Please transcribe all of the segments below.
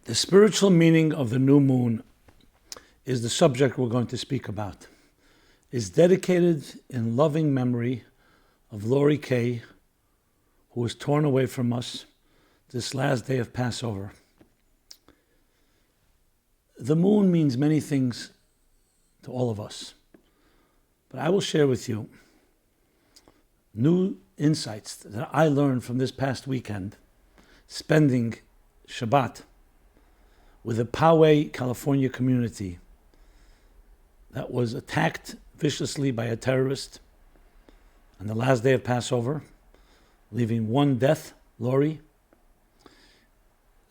The spiritual meaning of the new moon is the subject we're going to speak about. It's dedicated in loving memory of Lori Kay, who was torn away from us this last day of Passover. The moon means many things to all of us, but I will share with you new insights that I learned from this past weekend, spending Shabbat with a Poway, California community that was attacked viciously by a terrorist on the last day of Passover, leaving one death, Lori,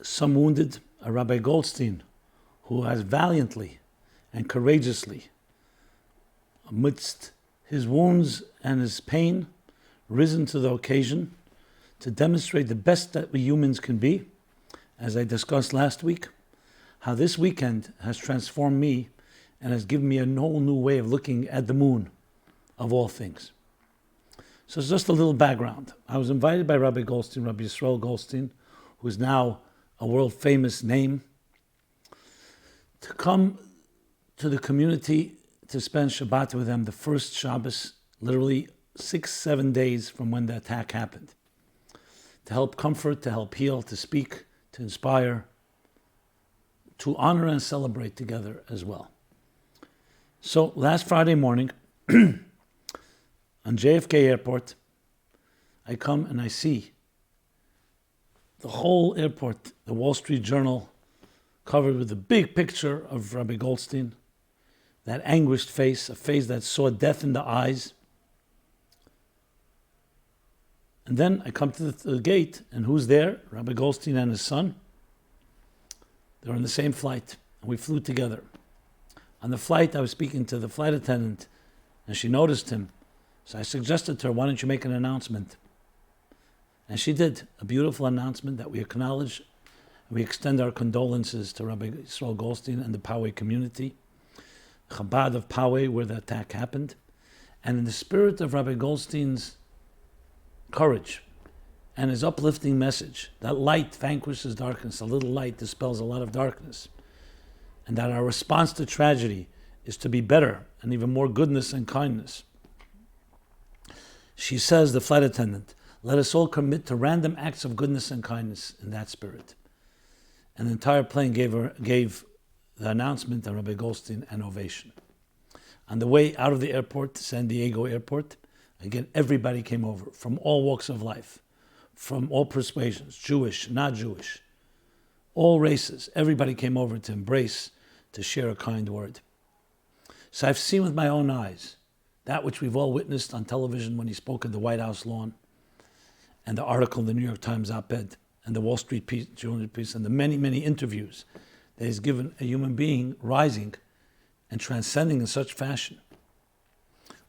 some wounded, a Rabbi Goldstein, who has valiantly and courageously, amidst his wounds and his pain, risen to the occasion to demonstrate the best that we humans can be, as I discussed last week, how this weekend has transformed me and has given me a whole new way of looking at the moon, of all things. So it's just a little background. I was invited by Rabbi Goldstein, Rabbi Yisrael Goldstein, who is now a world-famous name, to come to the community to spend Shabbat with them, the first Shabbos, literally 6-7 days from when the attack happened, to help comfort, to help heal, to speak, to inspire, to honor and celebrate together as well. So last Friday morning, on JFK Airport, I come and I see the whole airport, the Wall Street Journal, covered with a big picture of Rabbi Goldstein, that anguished face, a face that saw death in the eyes. And then I come to the gate, and who's there? Rabbi Goldstein and his son. They're on the same flight, and we flew together. On the flight, I was speaking to the flight attendant, and she noticed him. So I suggested to her, why don't you make an announcement? And she did, a beautiful announcement that we acknowledge, and we extend our condolences to Rabbi Yisrael Goldstein and the Poway community, Chabad of Poway, where the attack happened. And in the spirit of Rabbi Goldstein's courage and his uplifting message, that light vanquishes darkness, a little light dispels a lot of darkness, and that our response to tragedy is to be better and even more goodness and kindness. She says, the flight attendant, let us all commit to random acts of goodness and kindness in that spirit. And the entire plane gave the announcement of Rabbi Goldstein an ovation. On the way out of the airport, San Diego Airport, again, everybody came over from all walks of life, from all persuasions, Jewish, not Jewish, all races. Everybody came over to embrace, to share a kind word. So I've seen with my own eyes that which we've all witnessed on television when he spoke at the White House lawn, and the article in the New York Times op-ed, and the Wall Street Journal piece, and the many, many interviews that he's given a human being rising and transcending in such fashion.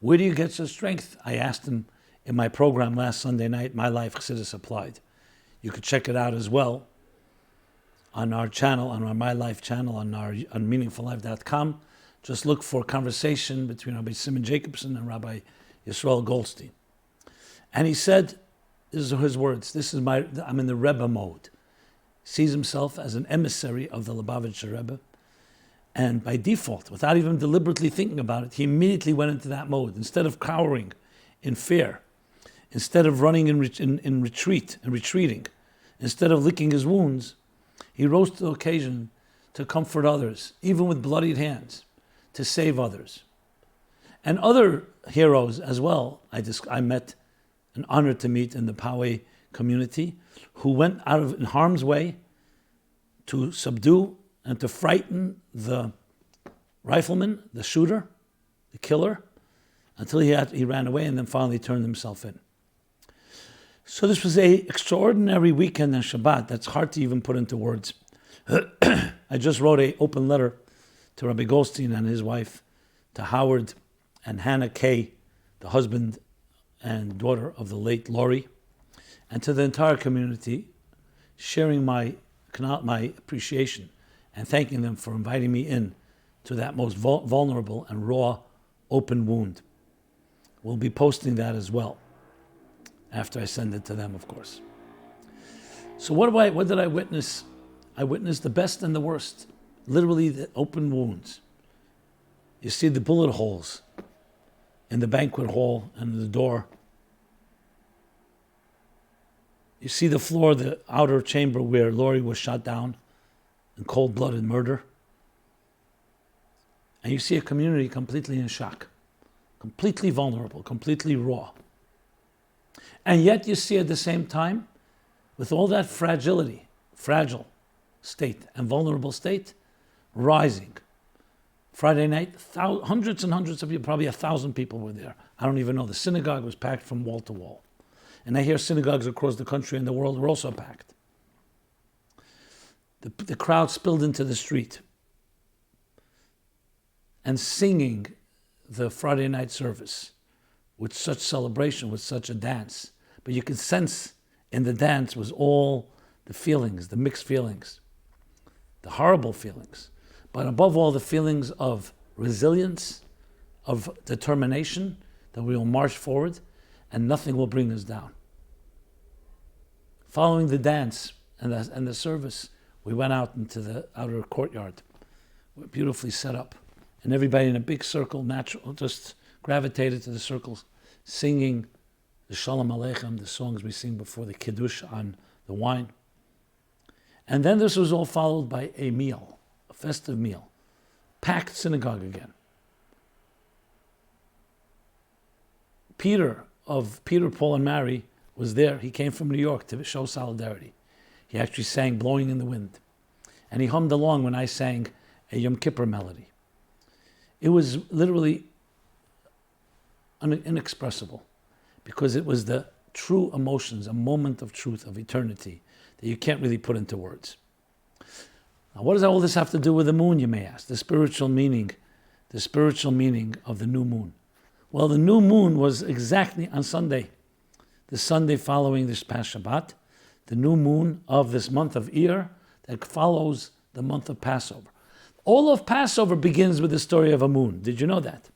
Where do you get such strength? I asked him in my program last Sunday night, My Life Chassidus Applied. You could check it out as well on our channel, on our My Life channel, on meaningfullife.com. Just look for conversation between Rabbi Jacobson and Rabbi Yisrael Goldstein. And he said, this is his words, I'm in the Rebbe mode. Sees himself as an emissary of the Lubavitcher Rebbe. And by default, without even deliberately thinking about it, he immediately went into that mode. Instead of cowering in fear, instead of running in retreat and retreating, instead of licking his wounds, he rose to the occasion to comfort others, even with bloodied hands, to save others. And other heroes as well, I met, an honor to meet in the Poway community, who went out of in harm's way to subdue and to frighten the rifleman, the shooter, the killer, until he ran away and then finally turned himself in. So this was an extraordinary weekend on Shabbat that's hard to even put into words. I just wrote an open letter to Rabbi Goldstein and his wife, to Howard and Hannah Kay, the husband and daughter of the late Lori, and to the entire community, sharing my appreciation and thanking them for inviting me in to that most vulnerable and raw, open wound. We'll be posting that as well, after I send it to them, of course. So what did I witness I witnessed the best and the worst. Literally the open wounds. You see the bullet holes in the banquet hall and the door. You see the floor, the outer chamber where Laurie was shot down in cold-blooded murder. And you see a community completely in shock, completely vulnerable, completely raw. And yet you see at the same time, with all that fragility, fragile state and vulnerable state, rising. Friday night, hundreds and hundreds of people, probably 1,000 people were there. I don't even know. The synagogue was packed from wall to wall. And I hear synagogues across the country and the world were also packed. The crowd spilled into the street and singing the Friday night service with such celebration, with such a dance. But you could sense in the dance was all the feelings, the mixed feelings, the horrible feelings, but above all the feelings of resilience, of determination, that we will march forward and nothing will bring us down. Following the dance and the service, we went out into the outer courtyard, beautifully set up, and everybody in a big circle, natural, just gravitated to the circles, singing the Shalom Aleichem, the songs we sing before the Kiddush on the wine. And then this was all followed by a meal, a festive meal, packed synagogue again. Peter, Paul, and Mary was there. He came from New York to show solidarity. He actually sang Blowing in the Wind. And he hummed along when I sang a Yom Kippur melody. It was literally inexpressible because it was the true emotions, a moment of truth, of eternity that you can't really put into words. Now, what does all this have to do with the moon, you may ask? The spiritual meaning of the new moon. Well, the new moon was exactly on Sunday, the Sunday following this past Shabbat, the new moon of this month of Iyar that follows the month of Passover. All of Passover begins with the story of a moon. Did you know that?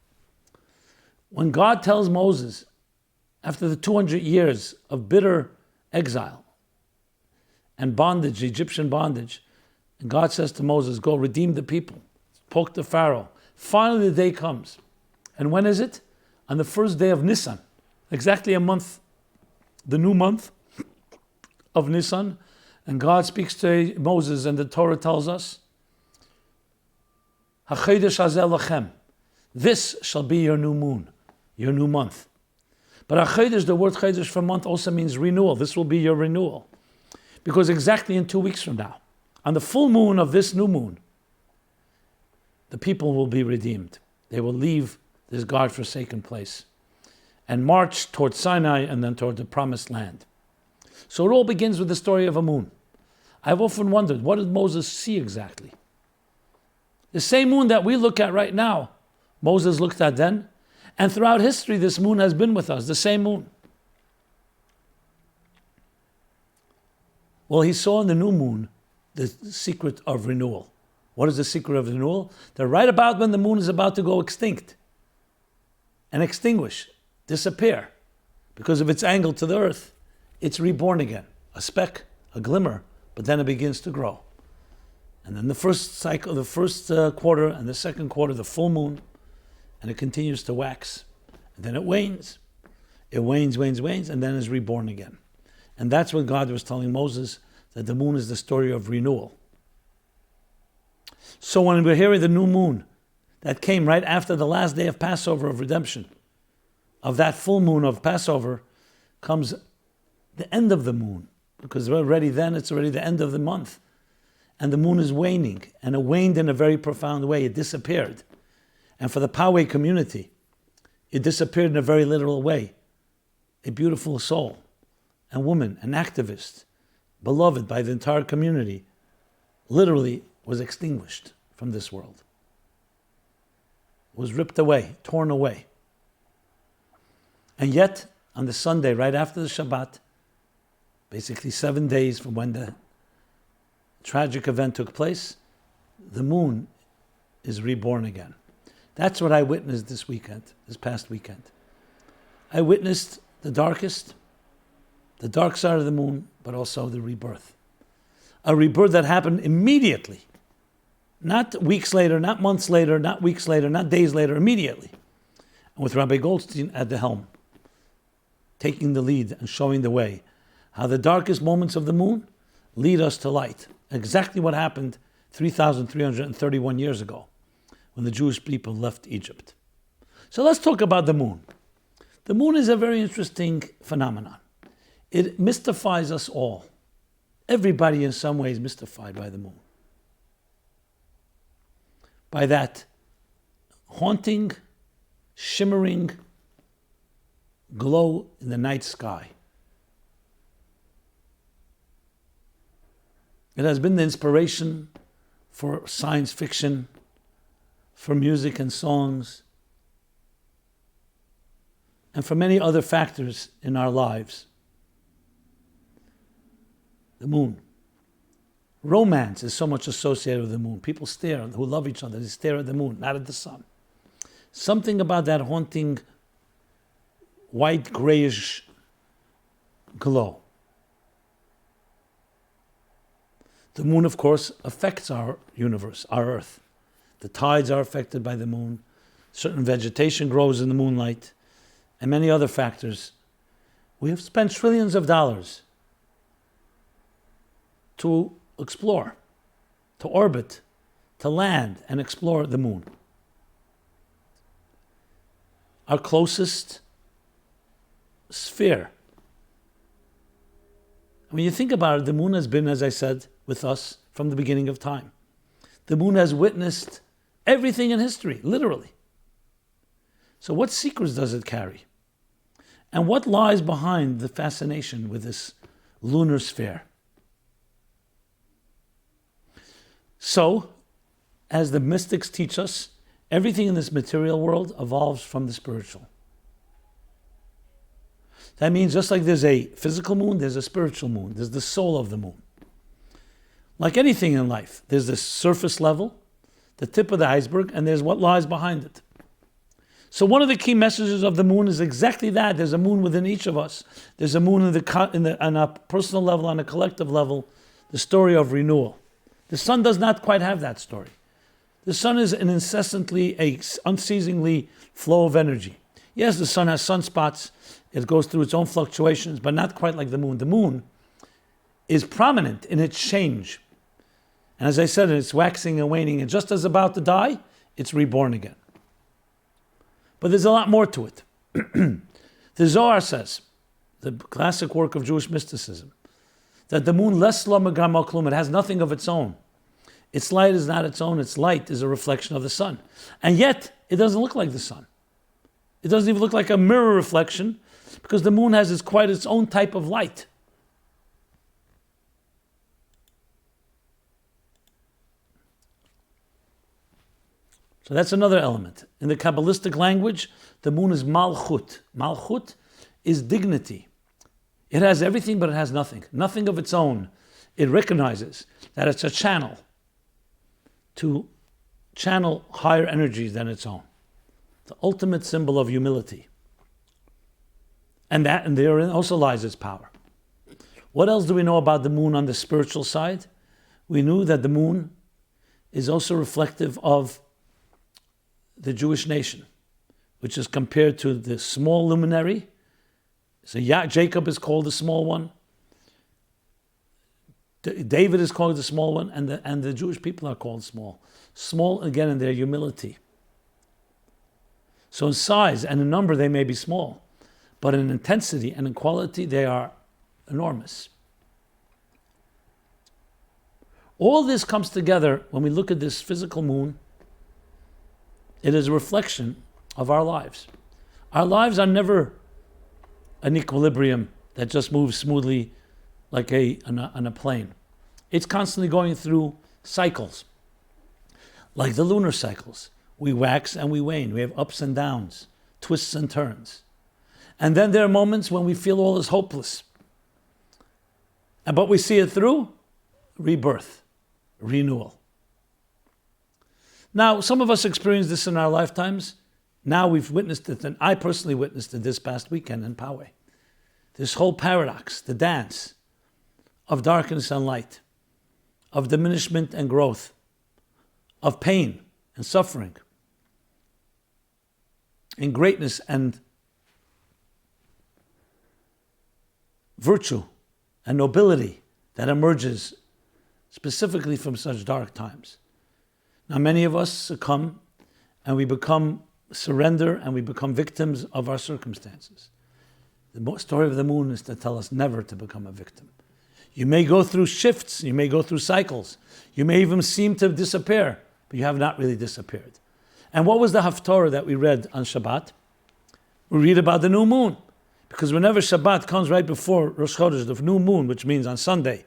When God tells Moses, after the 200 years of bitter exile and bondage, Egyptian bondage, and God says to Moses, go redeem the people, spoke to Pharaoh. Finally the day comes. And when is it? On the first day of Nisan, exactly a month, the new month of Nisan. And God speaks to Moses, and the Torah tells us, HaChodesh hazeh lachem. This shall be your new moon, your new month. But HaChodesh, the word Chodesh for month also means renewal. This will be your renewal. Because exactly in 2 weeks from now, on the full moon of this new moon, the people will be redeemed. They will leave this God-forsaken place and march toward Sinai and then toward the promised land. So it all begins with the story of a moon. I've often wondered, what did Moses see exactly? The same moon that we look at right now, Moses looked at then, and throughout history this moon has been with us, the same moon. Well, he saw in the new moon the secret of renewal. What is the secret of renewal? That right about when the moon is about to go extinct and extinguish, disappear, because of its angle to the earth, it's reborn again, a speck, a glimmer, but then it begins to grow. And then the first cycle, the first quarter and the second quarter, the full moon, and it continues to wax. And then it wanes. It wanes, and then is reborn again. And that's what God was telling Moses, that the moon is the story of renewal. So when we're hearing the new moon that came right after the last day of Passover of redemption, of that full moon of Passover, comes the end of the moon, because already then it's already the end of the month. And the moon is waning, and it waned in a very profound way. It disappeared. And for the Poway community, it disappeared in a very literal way. A beautiful soul, a woman, an activist, beloved by the entire community, literally was extinguished from this world. Was ripped away, torn away. And yet, on the Sunday, right after the Shabbat, basically 7 days from when the tragic event took place, the moon is reborn again. That's what I witnessed this past weekend. I witnessed the dark side of the moon, but also the rebirth. a rebirth that happened immediately. Not weeks later, not months later, not weeks later, not days later, immediately. And with Rabbi Goldstein at the helm, taking the lead and showing the way, how the darkest moments of the moon lead us to light. Exactly what happened 3,331 years ago when the Jewish people left Egypt. So let's talk about the moon. The moon is a very interesting phenomenon. It mystifies us all. Everybody in some way is mystified by the moon. By that haunting, shimmering glow in the night sky. It has been the inspiration for science fiction, for music and songs, and for many other factors in our lives. The moon. Romance is so much associated with the moon. People stare, who love each other, they stare at the moon, not at the sun. Something about that haunting, white, grayish glow. The moon, of course, affects our universe, our earth. The tides are affected by the moon. Certain vegetation grows in the moonlight, and many other factors. We have spent trillions of dollars to explore, to orbit, to land and explore the moon. Our closest sphere. When you think about it, the moon has been, as I said, with us from the beginning of time. The moon has witnessed everything in history, literally. So what secrets does it carry? And what lies behind the fascination with this lunar sphere? So, as the mystics teach us, everything in this material world evolves from the spiritual. That means just like there's a physical moon, there's a spiritual moon. There's the soul of the moon. Like anything in life, there's the surface level, the tip of the iceberg, and there's what lies behind it. So one of the key messages of the moon is exactly that. There's a moon within each of us. There's a moon on a personal level, on a collective level, the story of renewal. The sun does not quite have that story. The sun is an unceasingly flow of energy. Yes, the sun has sunspots. It goes through its own fluctuations, but not quite like the moon. The moon is prominent in its change. And as I said, it's waxing and waning. And just as about to die, it's reborn again. But there's a lot more to it. The Zohar says, the classic work of Jewish mysticism, that the moon, less lo megar mo klum, it has nothing of its own. Its light is not its own. Its light is a reflection of the sun. And yet, it doesn't look like the sun. It doesn't even look like a mirror reflection, because the moon has quite its own type of light. So that's another element. In the Kabbalistic language, the moon is malchut. Malchut is dignity. It has everything, but it has nothing. Nothing of its own. It recognizes that it's a channel to channel higher energies than its own. The ultimate symbol of humility. And therein also lies its power. What else do we know about the moon on the spiritual side? We knew that the moon is also reflective of the Jewish nation, which is compared to the small luminary. So Jacob is called the small one. David is called the small one, and the Jewish people are called small. Small, again, in their humility. So in size and in number, they may be small, but in intensity and in quality, they are enormous. All this comes together when we look at this physical moon. It is a reflection of our lives. Our lives are never an equilibrium that just moves smoothly like on a plane. It's constantly going through cycles, like the lunar cycles. We wax and we wane. We have ups and downs, twists and turns. And then there are moments when we feel all is hopeless. But we see it through rebirth, renewal. Now, some of us experience this in our lifetimes. Now we've witnessed it, and I personally witnessed it this past weekend in Poway. This whole paradox, the dance of darkness and light. of diminishment and growth, of pain and suffering, in greatness and virtue and nobility that emerges specifically from such dark times. Now, many of us succumb and we surrender and we become victims of our circumstances. The story of the moon is to tell us never to become a victim. You may go through shifts, you may go through cycles, you may even seem to disappear, but you have not really disappeared. And what was the Haftorah that we read on Shabbat? We read about the new moon. Because whenever Shabbat comes right before Rosh Chodesh, the new moon, which means on Sunday,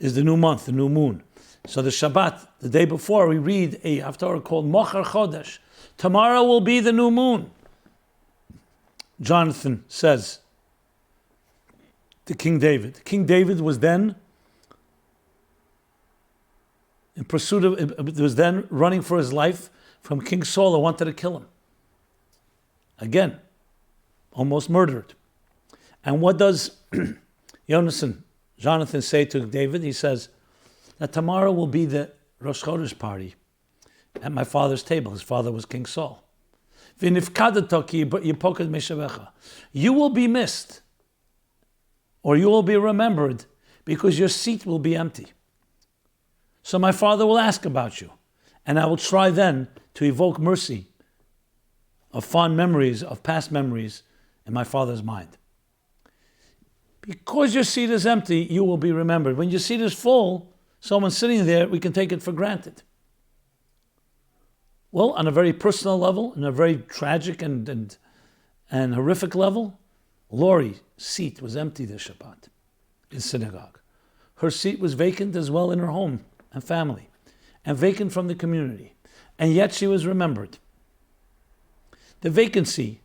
is the new month, the new moon. So the Shabbat, the day before, we read a Haftarah called Mocher Chodesh. Tomorrow will be the new moon. Jonathan says to King David. King David was then was then running for his life from King Saul, who wanted to kill him. Again, almost murdered. And what does Jonathan say to David? He says that tomorrow will be the Rosh Chodesh party at my father's table. His father was King Saul. You will be missed, or you will be remembered, because your seat will be empty. So my father will ask about you, and I will try then to evoke mercy of fond memories, of past memories in my father's mind. Because your seat is empty, you will be remembered. When your seat is full, someone sitting there, we can take it for granted. Well, on a very personal level, on a very tragic and horrific level, Lori's seat was empty this Shabbat in synagogue. Her seat was vacant as well in her home and family, and vacant from the community. And yet she was remembered. The vacancy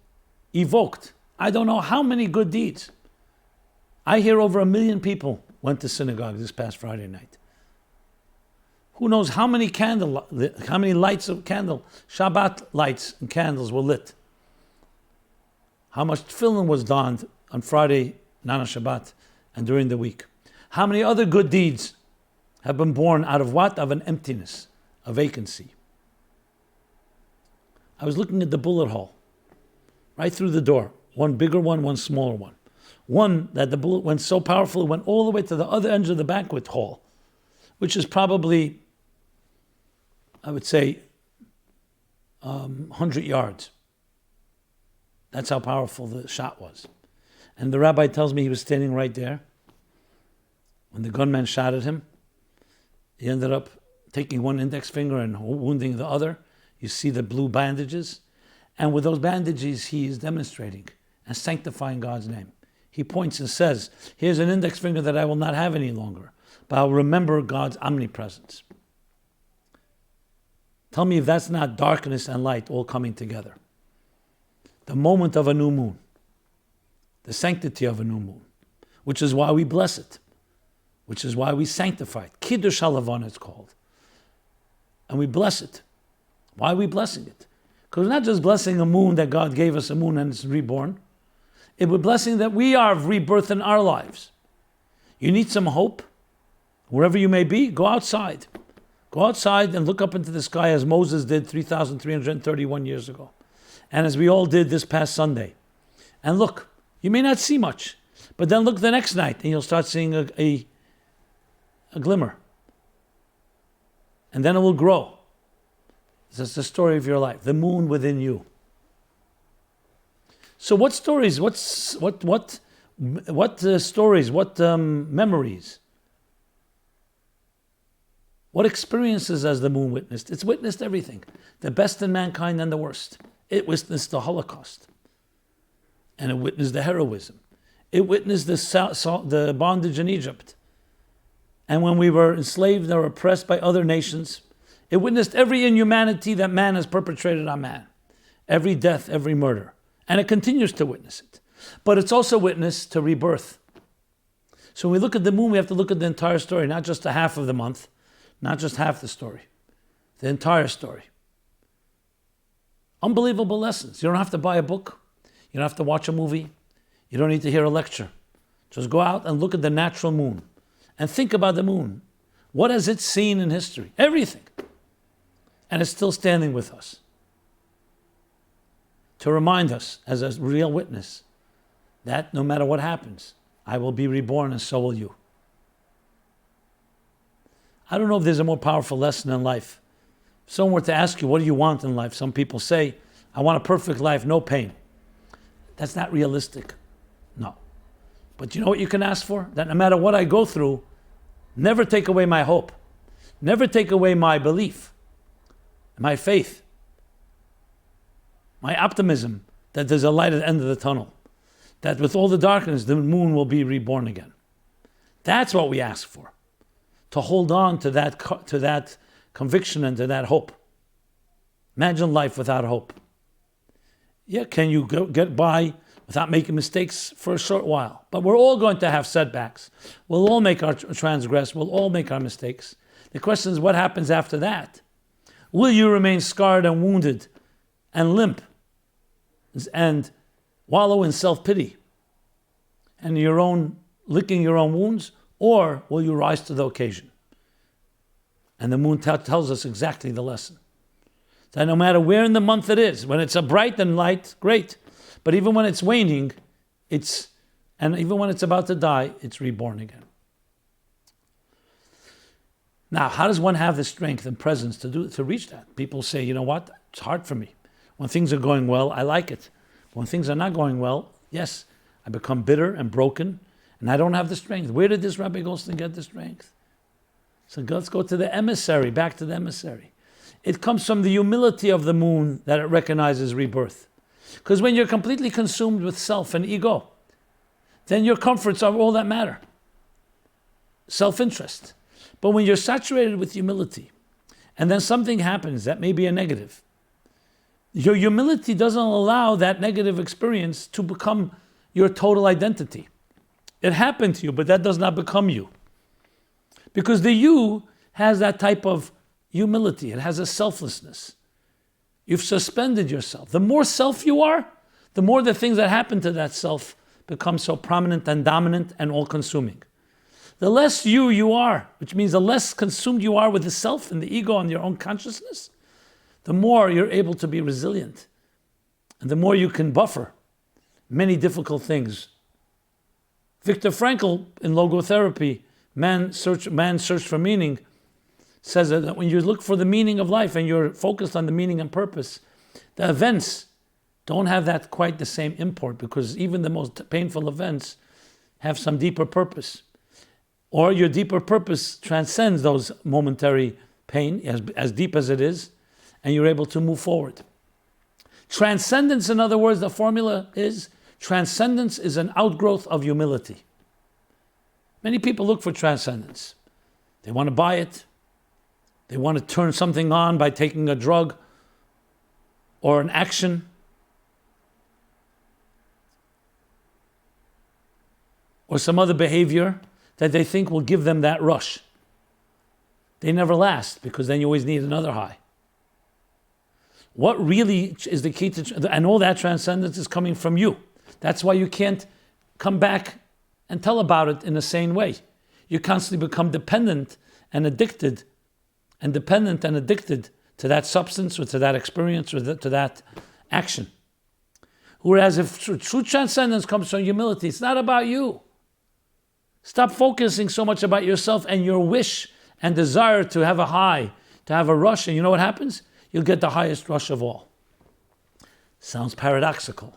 evoked, I don't know how many good deeds. I hear over 1 million people went to synagogue this past Friday night. Who knows how many lights of candle, Shabbat lights and candles were lit. How much tefillin was donned on Friday, not on Shabbat, and during the week. How many other good deeds have been born out of what? Of an emptiness, a vacancy. I was looking at the bullet hole, right through the door. One bigger one, one smaller one. One that the bullet went so powerful, it went all the way to the other end of the banquet hall, which is probably, I would say, 100 yards. That's how powerful the shot was. And the rabbi tells me he was standing right there. When the gunman shot at him, he ended up taking one index finger and wounding the other. You see the blue bandages. And with those bandages, he is demonstrating and sanctifying God's name. He points and says, here's an index finger that I will not have any longer, but I'll remember God's omnipresence. Tell me if that's not darkness and light all coming together. The moment of a new moon, the sanctity of a new moon, which is why we bless it, which is why we sanctify it. Kiddush Halavon it's called. And we bless it. Why are we blessing it? Because we're not just blessing a moon that God gave us a moon and it's reborn. It was blessing that we are of rebirth in our lives. You need some hope. Wherever you may be, go outside. Go outside and look up into the sky as Moses did 3,331 years ago. And as we all did this past Sunday. And look, you may not see much, but then look the next night and you'll start seeing a glimmer. And then it will grow. That's the story of your life, the moon within you. So what stories, what stories, what memories, what experiences has the moon witnessed? It's witnessed everything, the best in mankind and the worst. It witnessed the Holocaust, and it witnessed the heroism. It witnessed the bondage in Egypt. And when we were enslaved or oppressed by other nations, it witnessed every inhumanity that man has perpetrated on man, every death, every murder. And it continues to witness it. But it's also witness to rebirth. So when we look at the moon, we have to look at the entire story, not just the half of the month, not just half the story, the entire story. Unbelievable lessons. You don't have to buy a book. You don't have to watch a movie. You don't need to hear a lecture. Just go out and look at the natural moon and think about the moon. What has it seen in history? Everything. And it's still standing with us to remind us as a real witness that no matter what happens, I will be reborn and so will you. I don't know if there's a more powerful lesson in life. If someone were to ask you, what do you want in life? Some people say, I want a perfect life, no pain. That's not realistic. No. But you know what you can ask for? That no matter what I go through, never take away my hope. Never take away my belief, my faith, my optimism that there's a light at the end of the tunnel. That with all the darkness, the moon will be reborn again. That's what we ask for. To hold on to that conviction and to that hope. Imagine life without hope. Yeah, can you get by without making mistakes for a short while? But we're all going to have setbacks. We'll all make our transgress. We'll all make our mistakes. The question is, what happens after that? Will you remain scarred and wounded and limp and wallow in self-pity and licking your own wounds? Or will you rise to the occasion? And the moon tells us exactly the lesson. That no matter where in the month it is, when it's a bright and light, great. But even when it's waning, and even when it's about to die, it's reborn again. Now, how does one have the strength and presence to reach that? People say, you know what? It's hard for me. When things are going well, I like it. When things are not going well, yes, I become bitter and broken, and I don't have the strength. Where did this Rabbi Jacobson get the strength? So let's go to the emissary, back to the emissary. It comes from the humility of the moon that it recognizes rebirth. Because when you're completely consumed with self and ego, then your comforts are all that matter. Self-interest. But when you're saturated with humility, and then something happens that may be a negative, your humility doesn't allow that negative experience to become your total identity. It happened to you, but that does not become you. Because the you has that type of humility. It has a selflessness. You've suspended yourself. The more self you are, the more the things that happen to that self become so prominent and dominant and all-consuming. The less you are, which means the less consumed you are with the self and the ego and your own consciousness, the more you're able to be resilient. And the more you can buffer many difficult things. Viktor Frankl, in logotherapy, Man's Search for Meaning, says that when you look for the meaning of life and you're focused on the meaning and purpose, the events don't have that quite the same import, because even the most painful events have some deeper purpose. Or your deeper purpose transcends those momentary pain, as deep as it is, and you're able to move forward. Transcendence, in other words, the formula is, transcendence is an outgrowth of humility. Many people look for transcendence. They want to buy it. They want to turn something on by taking a drug or an action. Or some other behavior that they think will give them that rush. They never last, because then you always need another high. What really is the key to, and all that transcendence is coming from you. That's why you can't come back and tell about it in a sane way. You constantly become dependent and addicted to that substance or to that experience or to that action. Whereas if true transcendence comes from humility, it's not about you. Stop focusing so much about yourself and your wish and desire to have a high, to have a rush, and you know what happens? You'll get the highest rush of all. Sounds paradoxical.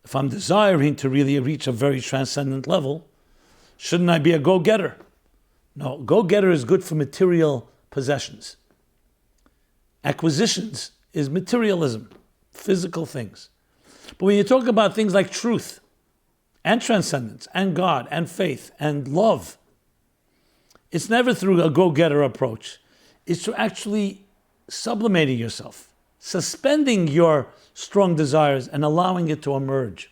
If I'm desiring to really reach a very transcendent level, shouldn't I be a go-getter? No, go-getter is good for material possessions. Acquisitions is materialism, physical things. But when you talk about things like truth and transcendence and God and faith and love, it's never through a go-getter approach. It's through actually sublimating yourself, suspending your strong desires and allowing it to emerge.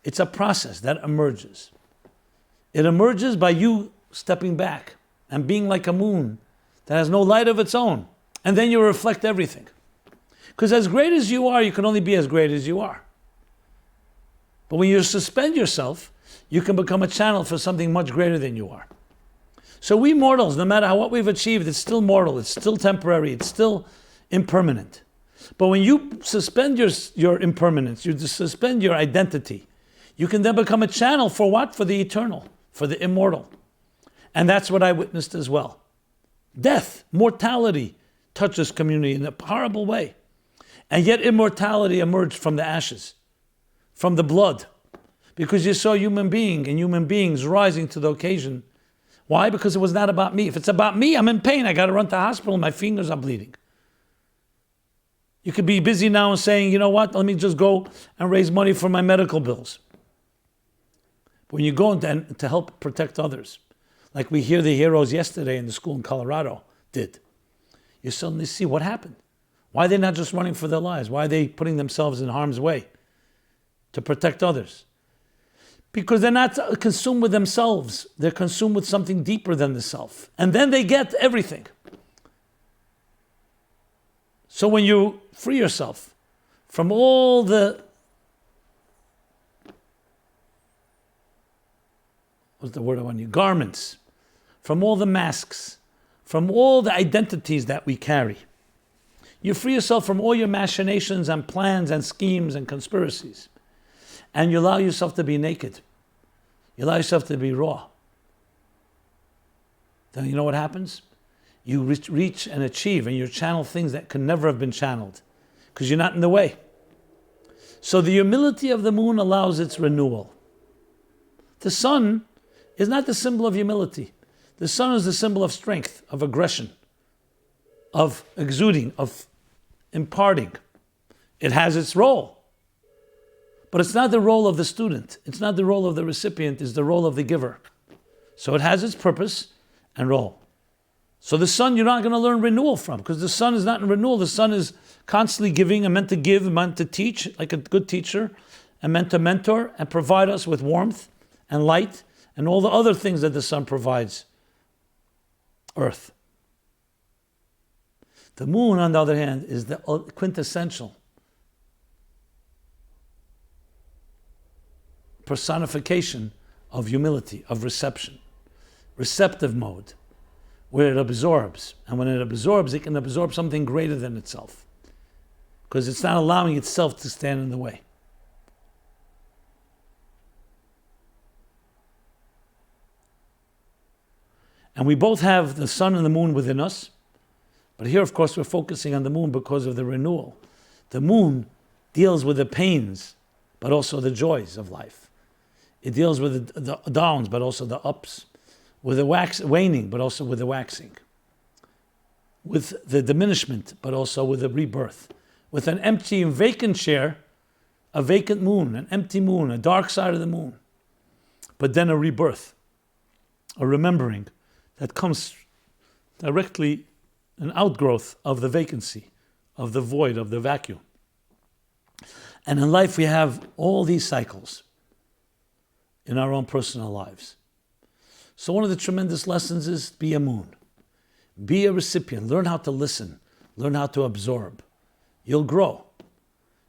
It's a process that emerges. It emerges by you stepping back and being like a moon that has no light of its own. And then you reflect everything. Because as great as you are, you can only be as great as you are. But when you suspend yourself, you can become a channel for something much greater than you are. So we mortals, no matter what we've achieved, it's still mortal, it's still temporary, it's still impermanent. But when you suspend your impermanence, you suspend your identity, you can then become a channel for what? For the eternal, for the immortal. And that's what I witnessed as well. Death, mortality touches community in a horrible way. And yet immortality emerged from the ashes, from the blood, because you saw human being and human beings rising to the occasion. Why? Because it was not about me. If it's about me, I'm in pain. I got to run to the hospital. My fingers are bleeding. You could be busy now and saying, you know what, let me just go and raise money for my medical bills. But when you go to help protect others, like we hear the heroes yesterday in the school in Colorado did, you suddenly see what happened. Why are they not just running for their lives? Why are they putting themselves in harm's way to protect others? Because they're not consumed with themselves. They're consumed with something deeper than the self. And then they get everything. So when you free yourself from all the, what's the word I want to use? Garments, from all the masks, from all the identities that we carry, you free yourself from all your machinations and plans and schemes and conspiracies. And you allow yourself to be naked. You allow yourself to be raw. Then you know what happens? You reach and achieve, and you channel things that could never have been channeled because you're not in the way. So the humility of the moon allows its renewal. The sun is not the symbol of humility. The sun is the symbol of strength, of aggression, of exuding, of imparting. It has its role. But it's not the role of the student. It's not the role of the recipient. It's the role of the giver. So it has its purpose and role. So the sun you're not going to learn renewal from, because the sun is not in renewal. The sun is constantly giving and meant to give and meant to teach, like a good teacher, and meant to mentor and provide us with warmth and light and all the other things that the sun provides Earth. The moon, on the other hand, is the quintessential personification of humility, of reception, receptive mode, where it absorbs. And when it absorbs, it can absorb something greater than itself, because it's not allowing itself to stand in the way. And we both have the sun and the moon within us. But here, of course, we're focusing on the moon because of the renewal. The moon deals with the pains, but also the joys of life. It deals with the downs, but also the ups. With the waning, but also with the waxing. With the diminishment, but also with the rebirth. With an empty and vacant chair, a vacant moon, an empty moon, a dark side of the moon. But then a rebirth, a remembering that comes directly an outgrowth of the vacancy, of the void, of the vacuum. And in life we have all these cycles in our own personal lives. So one of the tremendous lessons is be a moon. Be a recipient. Learn how to listen. Learn how to absorb. You'll grow.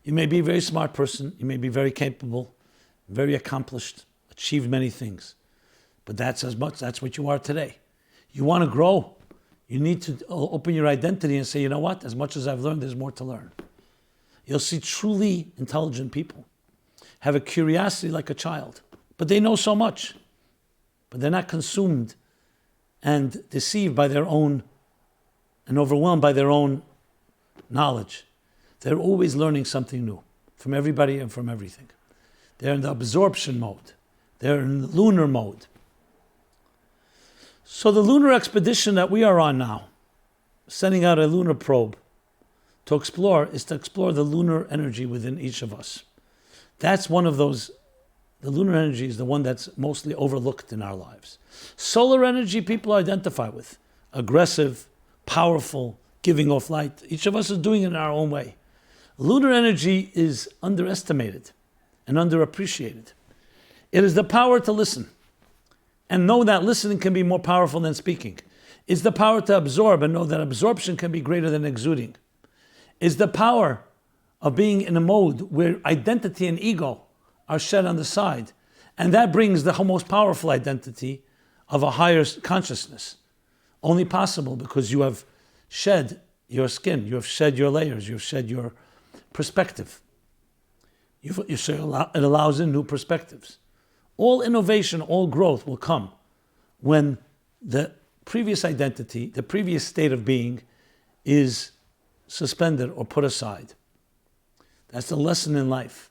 You may be a very smart person. You may be very capable, very accomplished, achieved many things. But that's what you are today. You want to grow. You need to open your identity and say, you know what? As much as I've learned, there's more to learn. You'll see truly intelligent people have a curiosity like a child, but they know so much. But they're not consumed and deceived by their own and overwhelmed by their own knowledge. They're always learning something new from everybody and from everything. They're in the absorption mode. They're in the lunar mode. So the lunar expedition that we are on now, sending out a lunar probe to explore, is to explore the lunar energy within each of us. That's one of those. The lunar energy is the one that's mostly overlooked in our lives. Solar energy people identify with. Aggressive, powerful, giving off light. Each of us is doing it in our own way. Lunar energy is underestimated and underappreciated. It is the power to listen and know that listening can be more powerful than speaking. It's the power to absorb and know that absorption can be greater than exuding. It's the power of being in a mode where identity and ego are shed on the side. And that brings the most powerful identity of a higher consciousness. Only possible because you have shed your skin, you have shed your layers, you have shed your perspective. It allows in new perspectives. All innovation, all growth will come when the previous identity, the previous state of being is suspended or put aside. That's the lesson in life.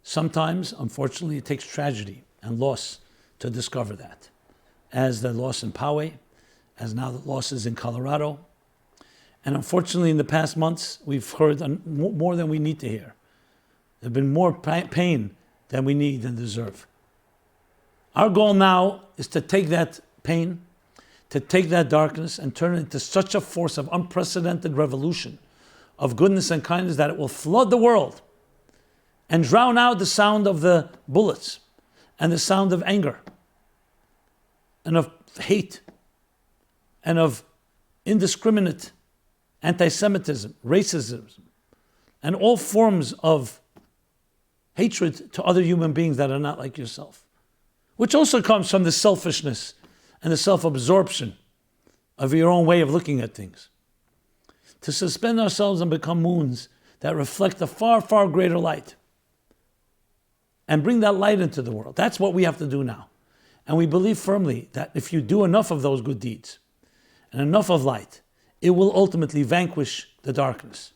Sometimes, unfortunately, it takes tragedy and loss to discover that. As the loss in Poway, as now the losses in Colorado. And unfortunately, in the past months, we've heard more than we need to hear. There have been more pain than we need and deserve. Our goal now is to take that pain, to take that darkness and turn it into such a force of unprecedented revolution of goodness and kindness that it will flood the world and drown out the sound of the bullets and the sound of anger and of hate and of indiscriminate anti-Semitism, racism, and all forms of hatred to other human beings that are not like yourself, which also comes from the selfishness and the self-absorption of your own way of looking at things. To suspend ourselves and become moons that reflect a far, far greater light and bring that light into the world. That's what we have to do now. And we believe firmly that if you do enough of those good deeds and enough of light, it will ultimately vanquish the darkness,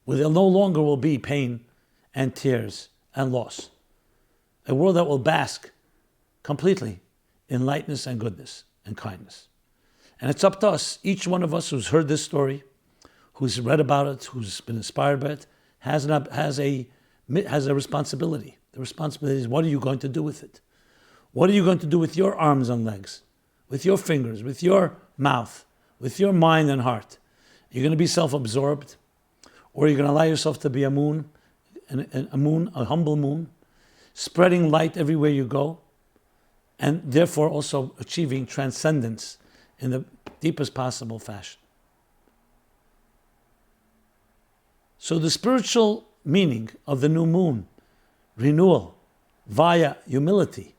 where there no longer will be pain and tears and loss. A world that will bask completely in lightness and goodness and kindness. And it's up to us, each one of us who's heard this story, who's read about it, who's been inspired by it, has a responsibility. The responsibility is, what are you going to do with it? What are you going to do with your arms and legs, with your fingers, with your mouth, with your mind and heart? You're going to be self-absorbed, or you're going to allow yourself to be a moon, a humble moon, spreading light everywhere you go, and therefore also achieving transcendence in the deepest possible fashion. So the spiritual meaning of the new moon, renewal via humility,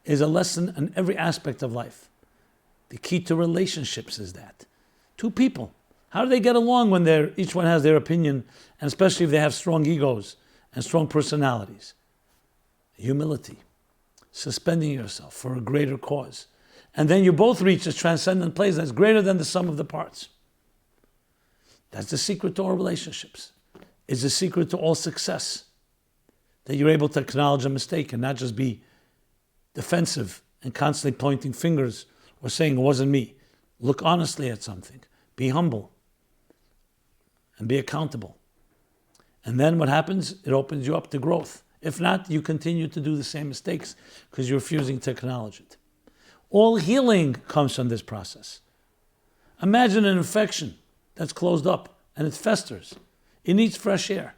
is a lesson in every aspect of life. The key to relationships is that. Two people, how do they get along when each one has their opinion, and especially if they have strong egos and strong personalities? Humility, suspending yourself for a greater cause. And then you both reach a transcendent place that's greater than the sum of the parts. That's the secret to all relationships. It's the secret to all success. That you're able to acknowledge a mistake and not just be defensive and constantly pointing fingers or saying it wasn't me. Look honestly at something. Be humble. And be accountable. And then what happens? It opens you up to growth. If not, you continue to do the same mistakes because you're refusing to acknowledge it. All healing comes from this process. Imagine an infection that's closed up and it festers. It needs fresh air.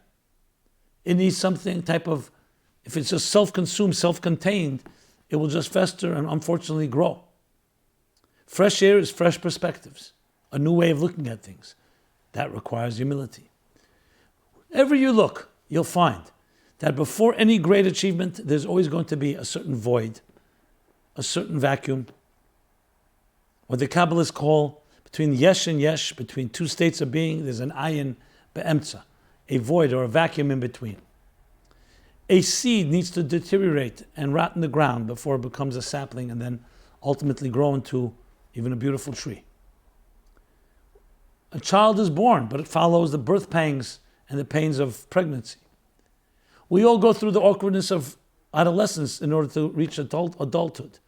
It needs something type of, if it's just self-consumed, self-contained, it will just fester and unfortunately grow. Fresh air is fresh perspectives, a new way of looking at things. That requires humility. Wherever you look, you'll find that before any great achievement, there's always going to be a certain void, a certain vacuum, what the Kabbalists call between yesh and yesh, between two states of being, there's an ayin be'emtza, a void or a vacuum in between. A seed needs to deteriorate and rot in the ground before it becomes a sapling and then ultimately grow into even a beautiful tree. A child is born, but it follows the birth pangs and the pains of pregnancy. We all go through the awkwardness of adolescence in order to reach adulthood.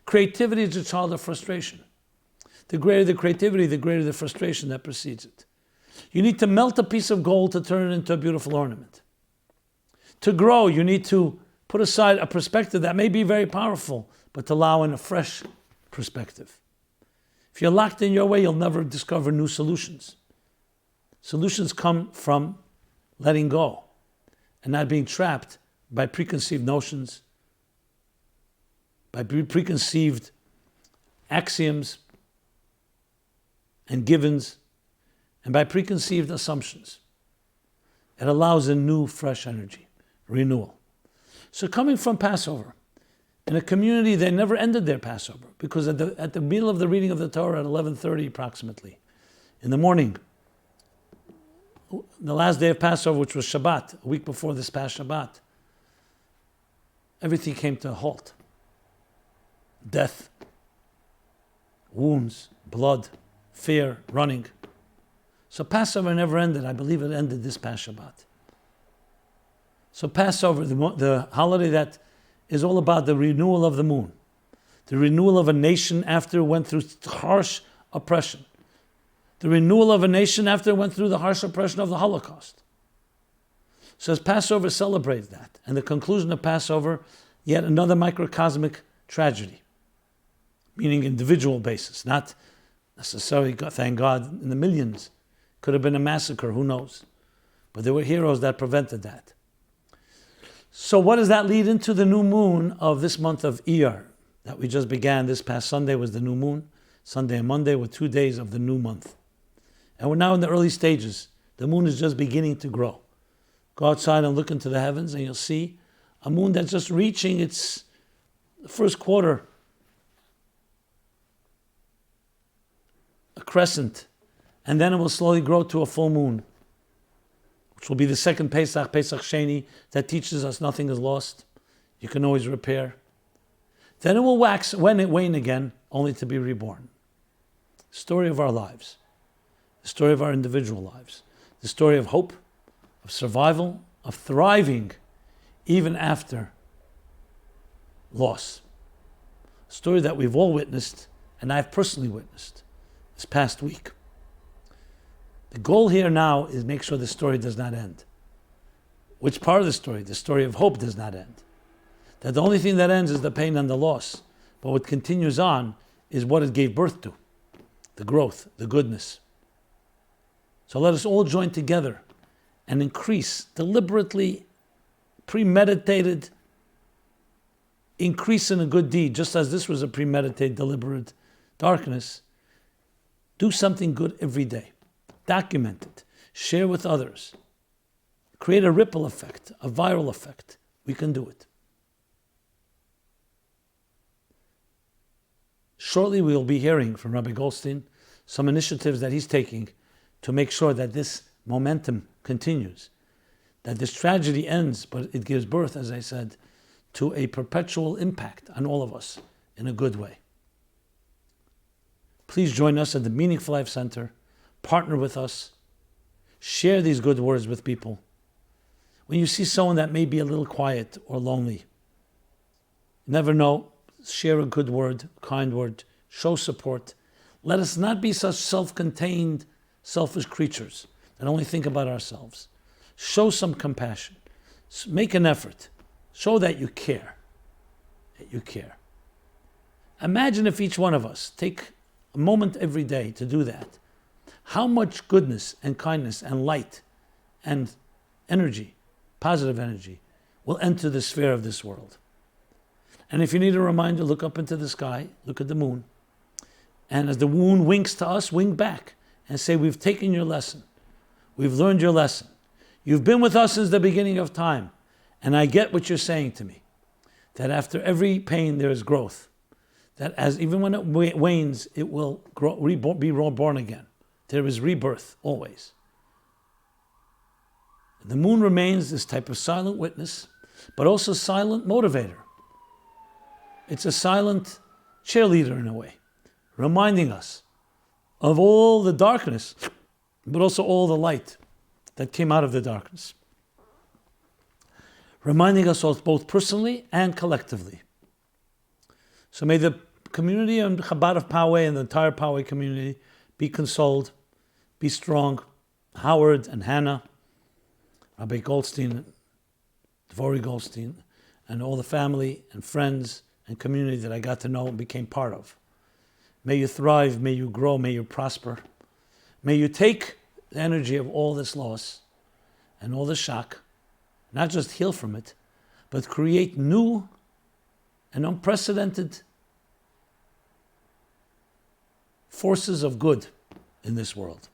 Creativity is a child of frustration. The greater the creativity, the greater the frustration that precedes it. You need to melt a piece of gold to turn it into a beautiful ornament. To grow, you need to put aside a perspective that may be very powerful, but to allow in a fresh perspective. If you're locked in your way, you'll never discover new solutions. Solutions come from letting go and not being trapped by preconceived notions, by preconceived axioms and givens, and by preconceived assumptions. It allows a new, fresh energy, renewal. So coming from Passover, In a community, they never ended their Passover because at the middle of the reading of the Torah at 11:30 approximately, in the morning, the last day of Passover, which was Shabbat, a week before this past Shabbat, everything came to a halt. Death, wounds, blood, fear, running. So Passover never ended. I believe it ended this past Shabbat. So Passover, the holiday that is all about the renewal of the moon, the renewal of a nation after it went through harsh oppression, the renewal of a nation after it went through the harsh oppression of the Holocaust. So as Passover celebrates that, and the conclusion of Passover, yet another microcosmic tragedy, meaning individual basis, not necessarily, thank God, in the millions. Could have been a massacre, who knows? But there were heroes that prevented that. So what does that lead into? The new moon of this month of Iyar that we just began. This past Sunday was the new moon. Sunday and Monday were 2 days of the new month. And we're now in the early stages. The moon is just beginning to grow. Go outside and look into the heavens and you'll see a moon that's just reaching its first quarter, a crescent, and then it will slowly grow to a full moon, which will be the second Pesach, Pesach Sheni, that teaches us nothing is lost. You can always repair. Then it will wane again, only to be reborn. The story of our lives, the story of our individual lives, the story of hope, of survival, of thriving, even after loss. A story that we've all witnessed, and I've personally witnessed this past week. The goal here now is make sure the story does not end. Which part of the story? The story of hope does not end. That the only thing that ends is the pain and the loss. But what continues on is what it gave birth to. The growth, the goodness. So let us all join together and increase, deliberately, premeditated, increase in a good deed, just as this was a premeditated, deliberate darkness. Do something good every day. Document it. Share with others. Create a ripple effect, a viral effect. We can do it. Shortly we will be hearing from Rabbi Goldstein some initiatives that he's taking to make sure that this momentum continues, that this tragedy ends, but it gives birth, as I said, to a perpetual impact on all of us in a good way. Please join us at the Meaningful Life Center. Partner with us. Share these good words with people. When you see someone that may be a little quiet or lonely, you never know, share a good word, kind word, show support. Let us not be such self-contained, selfish creatures that only think about ourselves. Show some compassion. Make an effort. Show that you care. That you care. Imagine if each one of us take a moment every day to do that. How much goodness and kindness and light and energy, positive energy, will enter the sphere of this world. And if you need a reminder, look up into the sky, look at the moon. And as the moon winks to us, wink back and say, we've taken your lesson. We've learned your lesson. You've been with us since the beginning of time. And I get what you're saying to me. That after every pain, there is growth. That as even when it wanes, it will be reborn again. There is rebirth, always. The moon remains this type of silent witness, but also silent motivator. It's a silent cheerleader in a way, reminding us of all the darkness, but also all the light that came out of the darkness. Reminding us both personally and collectively. So may the community and Chabad of Poway and the entire Poway community be consoled, be strong. Howard and Hannah, Rabbi Goldstein, Dvori Goldstein, and all the family and friends and community that I got to know and became part of. May you thrive, may you grow, may you prosper. May you take the energy of all this loss and all the shock, not just heal from it, but create new and unprecedented forces of good in this world.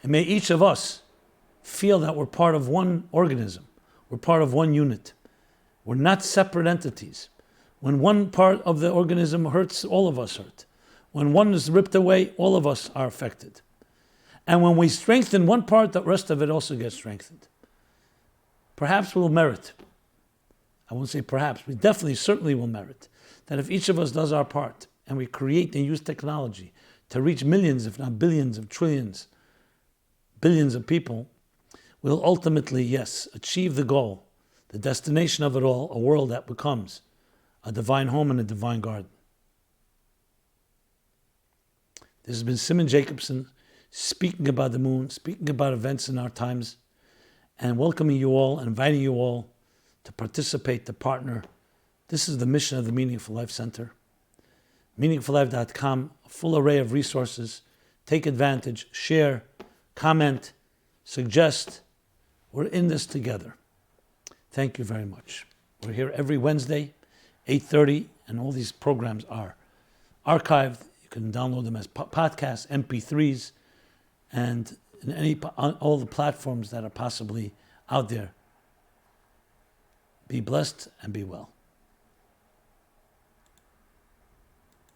And may each of us feel that we're part of one organism. We're part of one unit. We're not separate entities. When one part of the organism hurts, all of us hurt. When one is ripped away, all of us are affected. And when we strengthen one part, the rest of it also gets strengthened. Perhaps we'll merit, I won't say perhaps, we definitely, certainly will merit, that if each of us does our part and we create and use technology to reach millions, if not billions of trillions, billions of people, we'll ultimately, yes, achieve the goal, the destination of it all, a world that becomes a divine home and a divine garden. This has been Simon Jacobson speaking about the moon, speaking about events in our times, and welcoming you all, and inviting you all to participate, to partner. This is the mission of the Meaningful Life Center. MeaningfulLife.com, a full array of resources. Take advantage, share, comment, suggest. We're in this together. Thank you very much. We're here every Wednesday, 8:30, and all these programs are archived. You can download them as podcasts, MP3s, and on all the platforms that are possibly out there. Be blessed and be well.